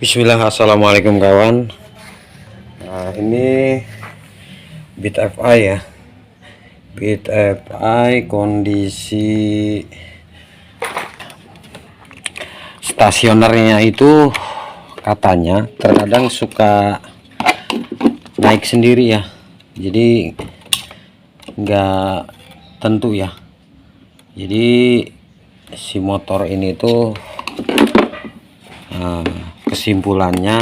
Bismillah, assalamualaikum kawan. Nah, ini Beat FI ya. Beat FI kondisi stasionernya itu katanya terkadang suka naik sendiri ya. Jadi nggak tentu ya. Jadi si motor ini tuh kesimpulannya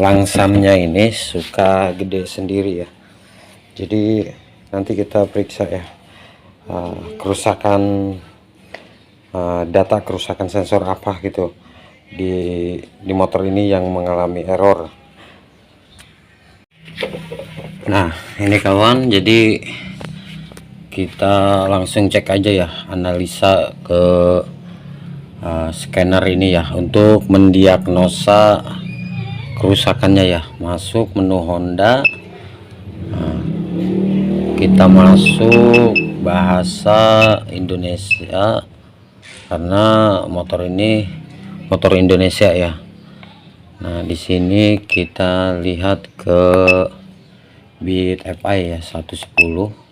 langsamnya ini suka gede sendiri ya. Jadi nanti kita periksa ya kerusakan data kerusakan sensor apa gitu di motor ini yang mengalami error. Nah ini kawan, jadi kita langsung cek aja ya, analisa ke scanner ini ya untuk mendiagnosa kerusakannya ya. Masuk menu Honda, kita masuk bahasa Indonesia karena motor ini motor Indonesia ya. Nah di sini kita lihat ke Beat FI ya 110.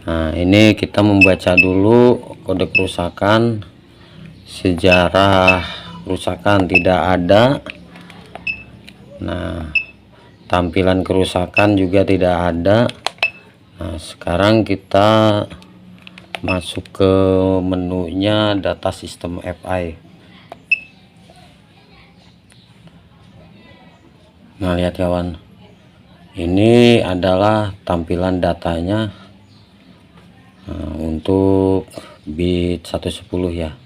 Nah ini kita membaca dulu kode kerusakan, sejarah kerusakan tidak ada. Nah tampilan kerusakan juga tidak ada. Nah sekarang kita masuk ke menunya data sistem FI. Nah lihat kawan, ini adalah tampilan datanya untuk Beat 110 ya.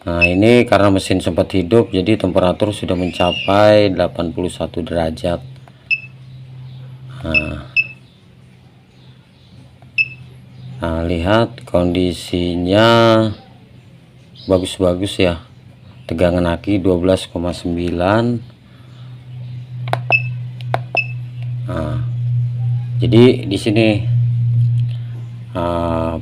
Nah ini karena mesin sempat hidup, jadi temperatur sudah mencapai 81 derajat. Nah lihat kondisinya bagus-bagus ya, tegangan aki 12,9. Nah jadi di sini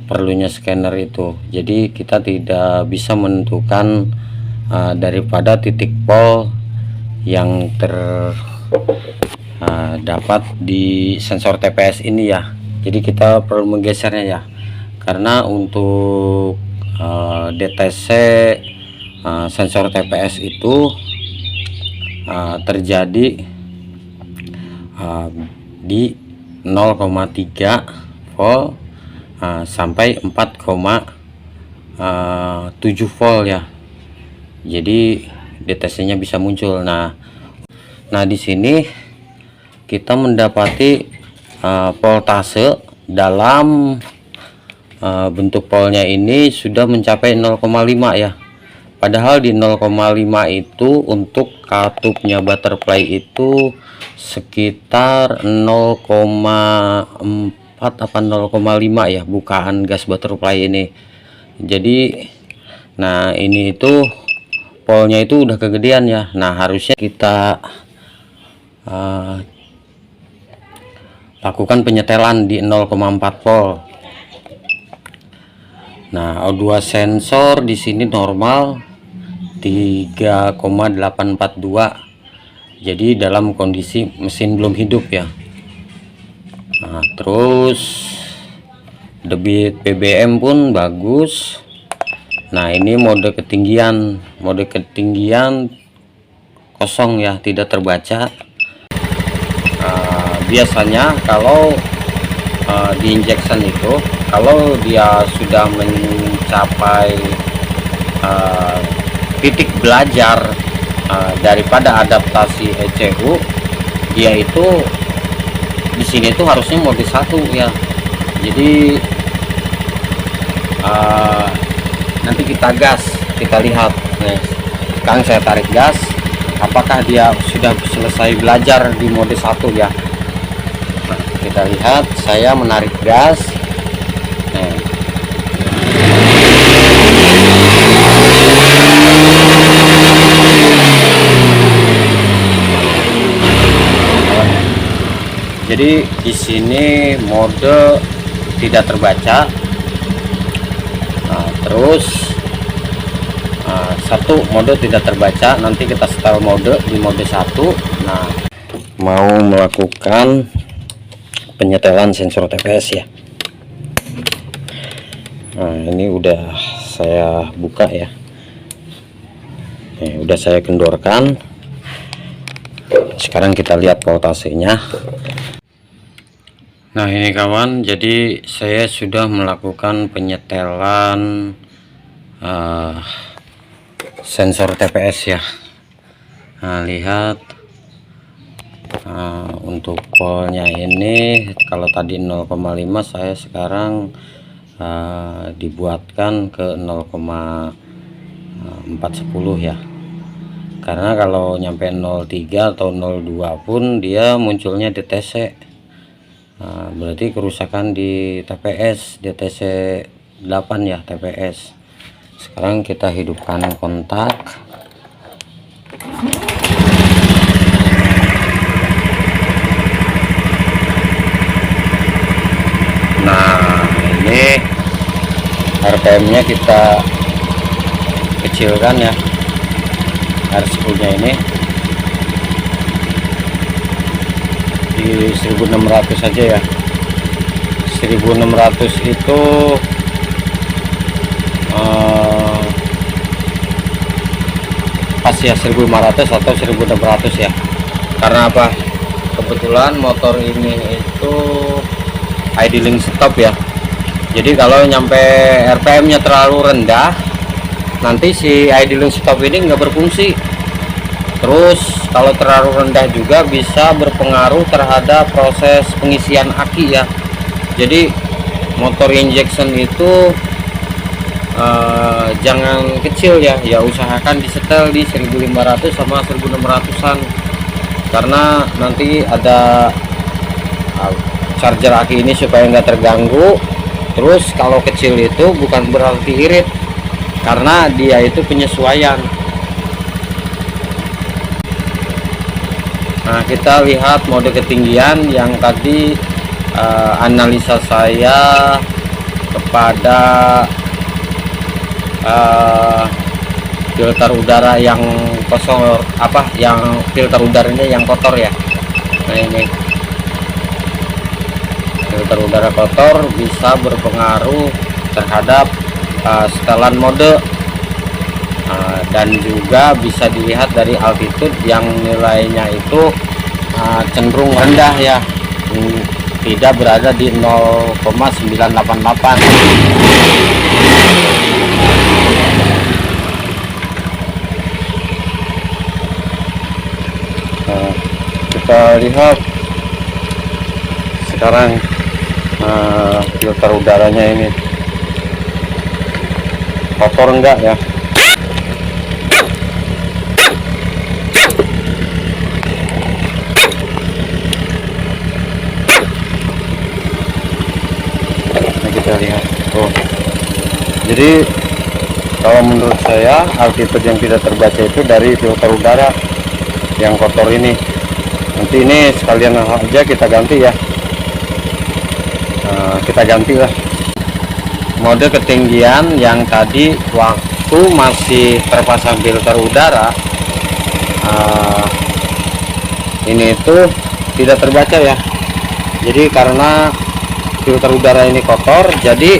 perlunya scanner itu, jadi kita tidak bisa menentukan daripada titik pol yang terdapat di sensor TPS ini ya. Jadi kita perlu menggesernya ya, karena untuk DTC sensor TPS itu terjadi di 0,3 volt sampai 4,7 volt ya. Jadi DTC-nya bisa muncul. Nah di sini kita mendapati voltase dalam bentuk polnya ini sudah mencapai 0,5 ya. Padahal di 0,5 itu untuk katupnya butterfly itu sekitar 0,4 apa 0,5 ya, bukaan gas butterfly ini. Jadi nah ini itu polnya itu udah kegedean ya. Nah harusnya kita lakukan penyetelan di 0,4 volt. Nah O2 sensor di sini normal 3,842. Jadi dalam kondisi mesin belum hidup ya. Nah terus debit BBM pun bagus. Nah ini mode ketinggian kosong ya, tidak terbaca. Biasanya kalau di injection itu, kalau dia sudah mencapai titik belajar daripada adaptasi ECU, dia itu di sini tuh harusnya mode 1 ya. Jadi nanti kita gas, kita lihat. Nah, sekarang saya tarik gas, apakah dia sudah selesai belajar di mode 1 ya. Nah, kita lihat, saya menarik gas. Nah, jadi di sini mode tidak terbaca. Nah, terus satu mode tidak terbaca, nanti kita setel mode di mode 1. Nah, mau melakukan penyetelan sensor TPS ya. Nah, ini udah saya buka ya. Udah saya kendorkan. Sekarang kita lihat voltasenya. Nah, ini kawan, jadi saya sudah melakukan penyetelan sensor TPS ya. Nah, lihat untuk voltnya ini, kalau tadi 0,5, saya sekarang dibuatkan ke 0,410 ya. Karena kalau nyampe 0,3 atau 0,2 pun dia munculnya DTC. Berarti kerusakan di TPS, DTC 8 ya, TPS. Sekarang kita hidupkan kontak. Nah, ini RPM nya kita kecilkan ya, R10 nya ini di 1600 saja ya. 1600 itu pas ya, 1500 atau 1600 ya. Karena apa, kebetulan motor ini itu idling stop ya. Jadi kalau nyampe RPM nya terlalu rendah, nanti si idling stop ini nggak berfungsi. Terus kalau terlalu rendah juga bisa berpengaruh terhadap proses pengisian aki ya. Jadi motor injection itu jangan kecil ya, usahakan disetel di 1500 sama 1600-an, karena nanti ada charger aki ini supaya nggak terganggu. Terus kalau kecil itu bukan berarti irit, karena dia itu penyesuaian. Nah, kita lihat mode ketinggian yang tadi analisa saya kepada filter udara yang kosong, yang filter udaranya yang kotor ya. Nah, ini filter udara kotor bisa berpengaruh terhadap setelan mode. Dan juga bisa dilihat dari altitude yang nilainya itu cenderung rendah ya, tidak berada di 0,988. Kita lihat sekarang filter udaranya ini kotor enggak ya. Kita lihat. Jadi kalau menurut saya altitude yang tidak terbaca itu dari filter udara yang kotor ini. Nanti ini sekalian aja kita ganti ya. Kita ganti lah mode ketinggian yang tadi waktu masih terpasang filter udara. Ini itu tidak terbaca ya. Jadi karena filter udara ini kotor, jadi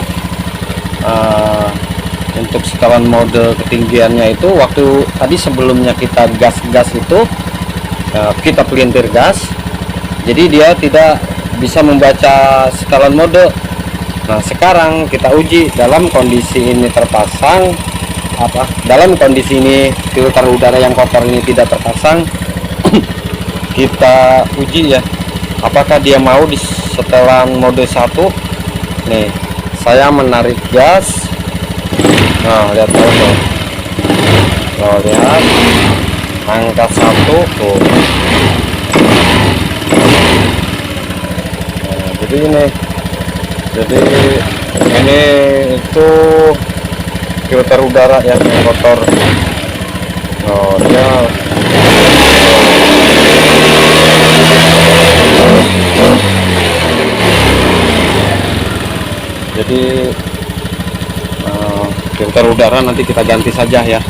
untuk setelan mode ketinggiannya itu waktu tadi sebelumnya kita gas itu kita pelintir gas, jadi dia tidak bisa membaca setelan mode. Nah, sekarang kita uji dalam kondisi ini terpasang, dalam kondisi ini filter udara yang kotor ini tidak terpasang. Kita uji ya, apakah dia mau di setelan mode 1. Nih, saya menarik gas. Nah, lihat tuh. Oh, lihat angka 1 tuh. Nah, jadi ini itu filter udara yang kotor. Oh, dia Jadi filter udara nanti kita ganti saja ya.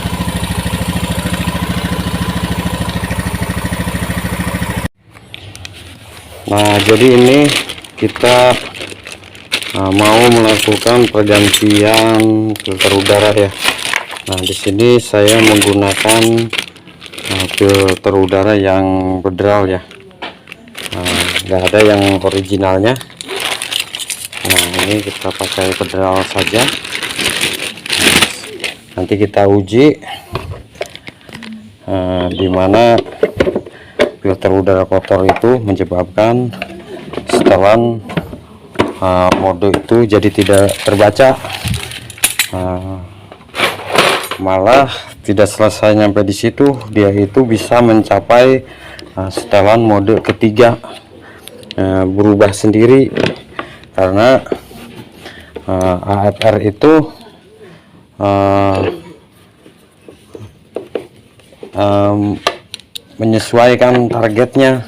Nah, jadi ini kita mau melakukan pergantian filter udara ya. Nah, di sini saya menggunakan filter udara yang federal ya. Nggak ada yang originalnya. Nah, ini kita pakai federal saja. Nanti kita uji dimana filter udara kotor itu menyebabkan setelan mode itu jadi tidak terbaca, malah tidak selesai nyampe di situ, dia itu bisa mencapai setelan mode ketiga, berubah sendiri karena AFR itu menyesuaikan targetnya,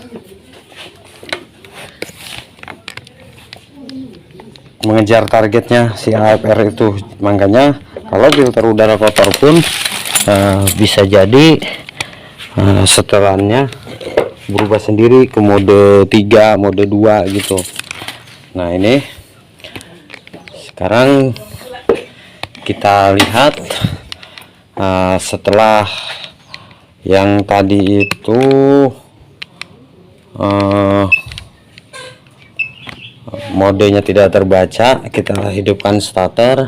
mengejar targetnya si AFR itu. Makanya kalau filter udara kotor pun bisa jadi setelannya berubah sendiri ke mode 3, mode 2 gitu. Nah, ini sekarang kita lihat setelah yang tadi itu modenya tidak terbaca, kita hidupkan starter.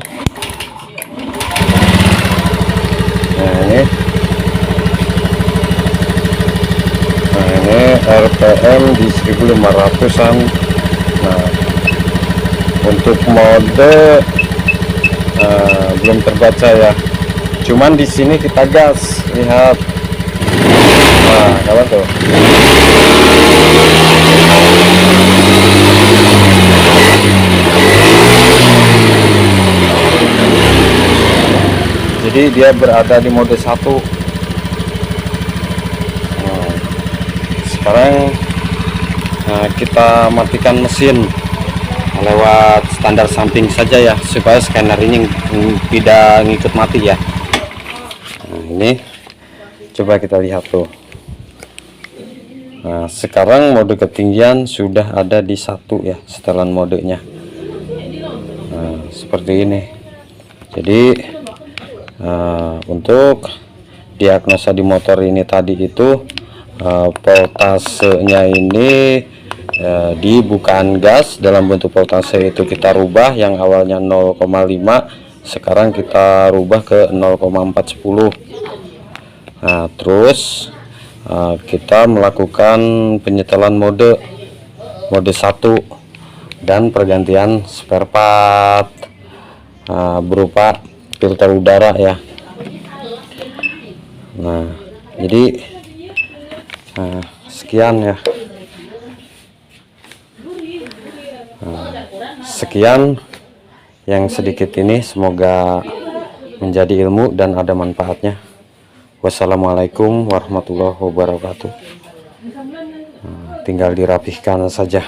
Nah, ini RPM di 1500-an. Nah, untuk mode belum terbaca ya, cuman di sini kita gas, lihat. Nah, kawan tuh. Jadi dia berada di mode 1. Nah, sekarang kita matikan mesin lewat standar samping saja ya, supaya scanner ini tidak ngikut mati ya. Nah, ini coba kita lihat tuh. Nah, sekarang mode ketinggian sudah ada di 1 ya, setelan modenya. Nah, seperti ini. Jadi untuk diagnosa di motor ini tadi itu voltasenya ini di bukaan gas dalam bentuk voltase itu kita rubah, yang awalnya 0,5 sekarang kita rubah ke 0,410. Nah, terus kita melakukan penyetelan mode 1 dan pergantian spare part berupa filter udara ya. Nah, jadi sekian ya. Sekian yang sedikit ini, semoga menjadi ilmu dan ada manfaatnya. Wassalamualaikum warahmatullahi wabarakatuh. Tinggal dirapihkan saja.